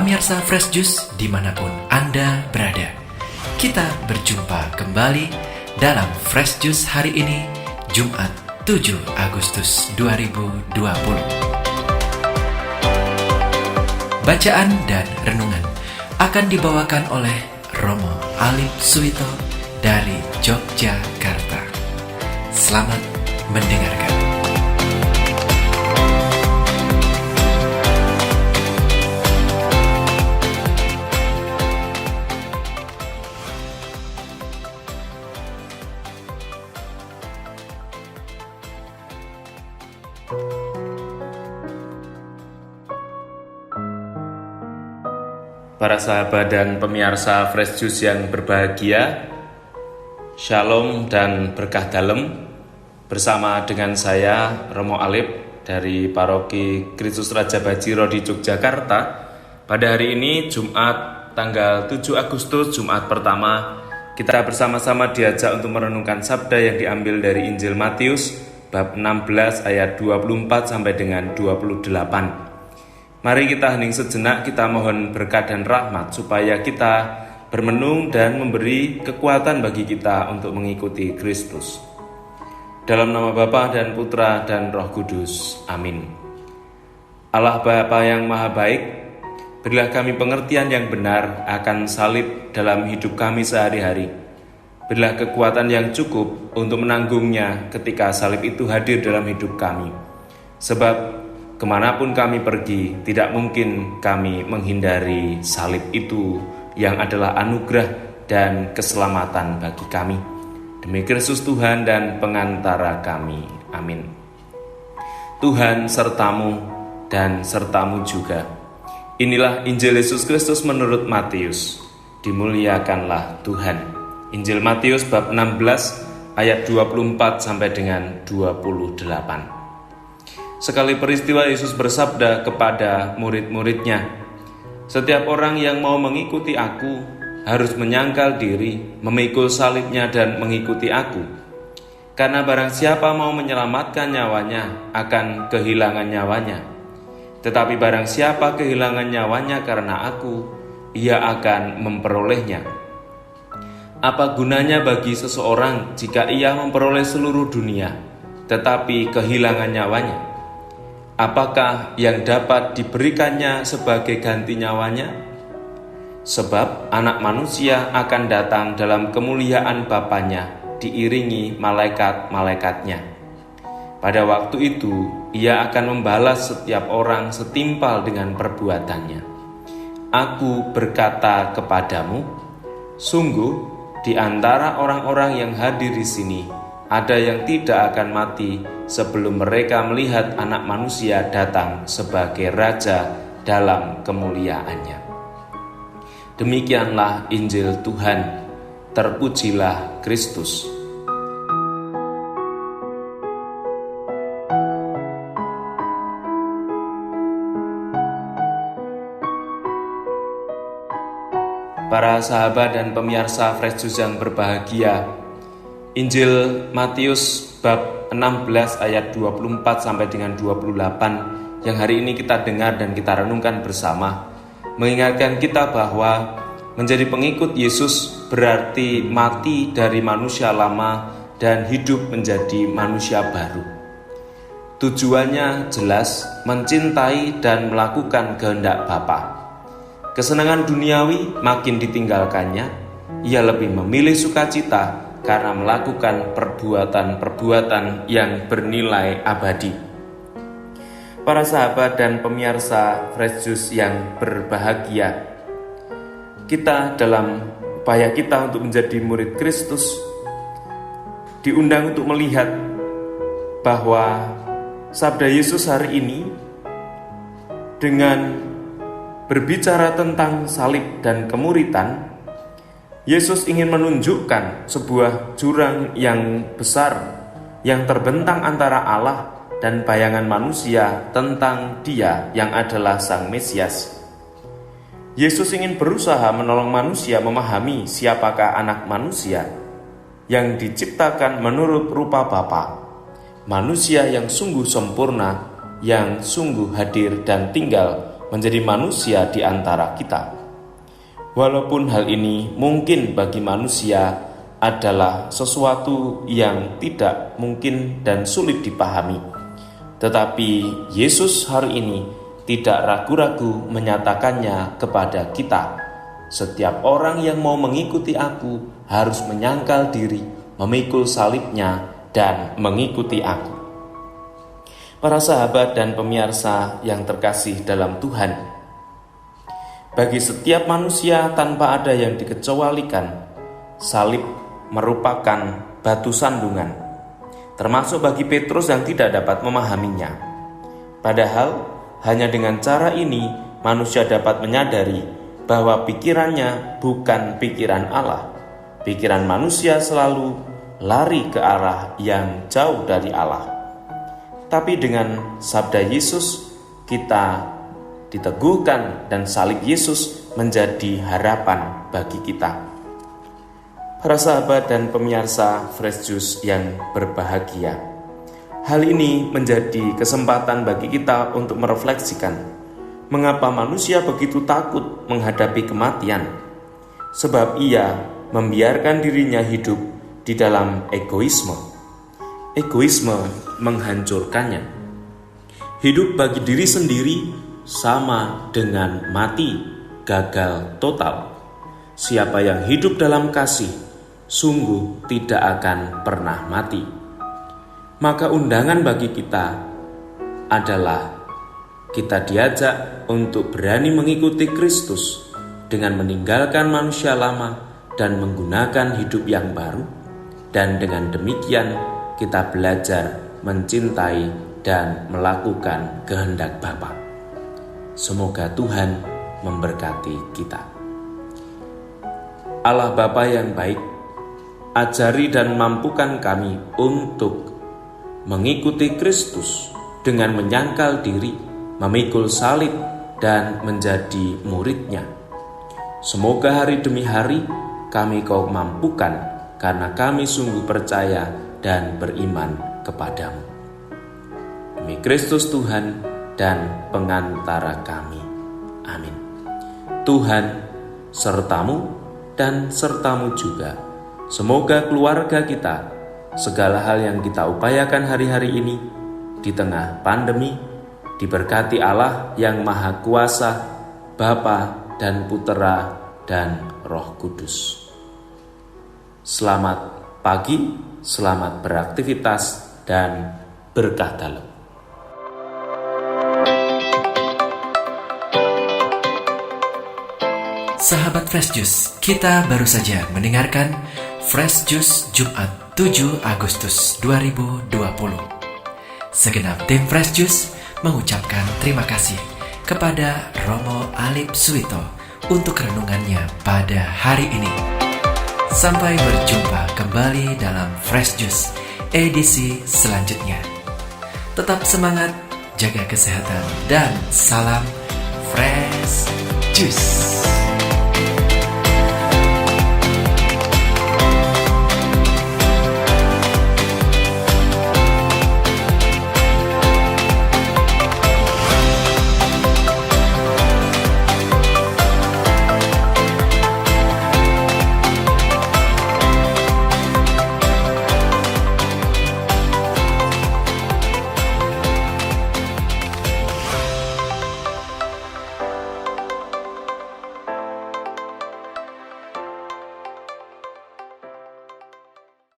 Pemirsa Fresh Juice dimanapun Anda berada, kita berjumpa kembali dalam Fresh Juice hari ini, Jumat 7 Agustus 2020. Bacaan dan renungan akan dibawakan oleh Romo Alip Suwito dari Yogyakarta. Selamat mendengarkan. Para sahabat dan pemirsa Fresh Juice yang berbahagia, Shalom dan berkah dalam. Bersama dengan saya, Romo Alip dari Paroki Kristus Raja Bajiro di Yogyakarta. Pada hari ini, Jumat tanggal 7 Agustus, Jumat pertama, kita bersama-sama diajak untuk merenungkan sabda yang diambil dari Injil Matius, bab 16 ayat 24 sampai dengan 28. Mari kita hening sejenak, kita mohon berkat dan rahmat supaya kita bermenung dan memberi kekuatan bagi kita untuk mengikuti Kristus. Dalam nama Bapa dan Putra dan Roh Kudus. Amin. Allah Bapa yang Maha Baik, berilah kami pengertian yang benar akan salib dalam hidup kami sehari-hari. Berilah kekuatan yang cukup untuk menanggungnya ketika salib itu hadir dalam hidup kami. Sebab kemanapun kami pergi, tidak mungkin kami menghindari salib itu yang adalah anugerah dan keselamatan bagi kami. Demi Kristus Tuhan dan pengantara kami. Amin. Tuhan sertamu dan sertamu juga. Inilah Injil Yesus Kristus menurut Matius. Dimuliakanlah Tuhan. Injil Matius bab 16 ayat 24 sampai dengan 28. Sekali peristiwa Yesus bersabda kepada murid-muridnya, "Setiap orang yang mau mengikuti aku harus menyangkal diri, memikul salibnya dan mengikuti aku. Karena barang siapa mau menyelamatkan nyawanya akan kehilangan nyawanya. Tetapi barang siapa kehilangan nyawanya karena aku, ia akan memperolehnya. Apa gunanya bagi seseorang jika ia memperoleh seluruh dunia, tetapi kehilangan nyawanya? Apakah yang dapat diberikannya sebagai ganti nyawanya? Sebab anak manusia akan datang dalam kemuliaan Bapanya, diiringi malaikat-malaikatnya. Pada waktu itu, ia akan membalas setiap orang setimpal dengan perbuatannya. Aku berkata kepadamu, sungguh di antara orang-orang yang hadir di sini, ada yang tidak akan mati sebelum mereka melihat Anak Manusia datang sebagai Raja dalam kemuliaannya." Demikianlah Injil Tuhan. Terpujilah Kristus. Para sahabat dan pemirsa Fresh Juice yang berbahagia, Injil Matius bab 16 ayat 24 sampai dengan 28 yang hari ini kita dengar dan kita renungkan bersama mengingatkan kita bahwa menjadi pengikut Yesus berarti mati dari manusia lama dan hidup menjadi manusia baru. Tujuannya jelas, mencintai dan melakukan kehendak Bapa. Kesenangan duniawi makin ditinggalkannya, ia lebih memilih sukacita karena melakukan perbuatan-perbuatan yang bernilai abadi. Para sahabat dan pemirsa Fresh Juice yang berbahagia, kita dalam upaya kita untuk menjadi murid Kristus diundang untuk melihat bahwa sabda Yesus hari ini dengan berbicara tentang salib dan kemuritan, Yesus ingin menunjukkan sebuah jurang yang besar yang terbentang antara Allah dan bayangan manusia tentang Dia yang adalah Sang Mesias. Yesus ingin berusaha menolong manusia memahami siapakah Anak Manusia yang diciptakan menurut rupa Bapa, manusia yang sungguh sempurna, yang sungguh hadir dan tinggal menjadi manusia di antara kita. Walaupun hal ini mungkin bagi manusia adalah sesuatu yang tidak mungkin dan sulit dipahami, tetapi Yesus hari ini tidak ragu-ragu menyatakannya kepada kita. Setiap orang yang mau mengikuti aku harus menyangkal diri, memikul salibnya, dan mengikuti aku. Para sahabat dan pemirsa yang terkasih dalam Tuhan, bagi setiap manusia tanpa ada yang dikecualikan, salib merupakan batu sandungan, termasuk bagi Petrus yang tidak dapat memahaminya. Padahal hanya dengan cara ini manusia dapat menyadari bahwa pikirannya bukan pikiran Allah. Pikiran manusia selalu lari ke arah yang jauh dari Allah. Tapi dengan sabda Yesus kita diteguhkan dan salib Yesus menjadi harapan bagi kita. Para sahabat dan pemirsa Fresh Juice yang berbahagia, hal ini menjadi kesempatan bagi kita untuk merefleksikan mengapa manusia begitu takut menghadapi kematian. Sebab ia membiarkan dirinya hidup di dalam egoisme. Egoisme menghancurkannya. Hidup bagi diri sendiri sama dengan mati, gagal total. Siapa yang hidup dalam kasih sungguh tidak akan pernah mati. Maka undangan bagi kita adalah kita diajak untuk berani mengikuti Kristus dengan meninggalkan manusia lama dan menggunakan hidup yang baru, dan dengan demikian kita belajar mencintai dan melakukan kehendak Bapa. Semoga Tuhan memberkati kita. Allah Bapa yang baik, ajari dan mampukan kami untuk mengikuti Kristus dengan menyangkal diri, memikul salib, dan menjadi murid-Nya. Semoga hari demi hari kami Kau mampukan, karena kami sungguh percaya dan beriman kepadamu. Demi Kristus Tuhan dan pengantara kami. Amin. Tuhan sertamu dan sertamu juga. Semoga keluarga kita, segala hal yang kita upayakan hari-hari ini di tengah pandemi, diberkati Allah yang Maha Kuasa, Bapa dan Putera dan Roh Kudus. Selamat pagi, selamat beraktivitas, dan berkah dalam. Sahabat Fresh Juice, kita baru saja mendengarkan Fresh Juice Jumat 7 Agustus 2020. Segenap tim Fresh Juice mengucapkan terima kasih kepada Romo Alip Suwito untuk renungannya pada hari ini. Sampai berjumpa kembali dalam Fresh Juice edisi selanjutnya. Tetap semangat, jaga kesehatan, dan salam Fresh Juice.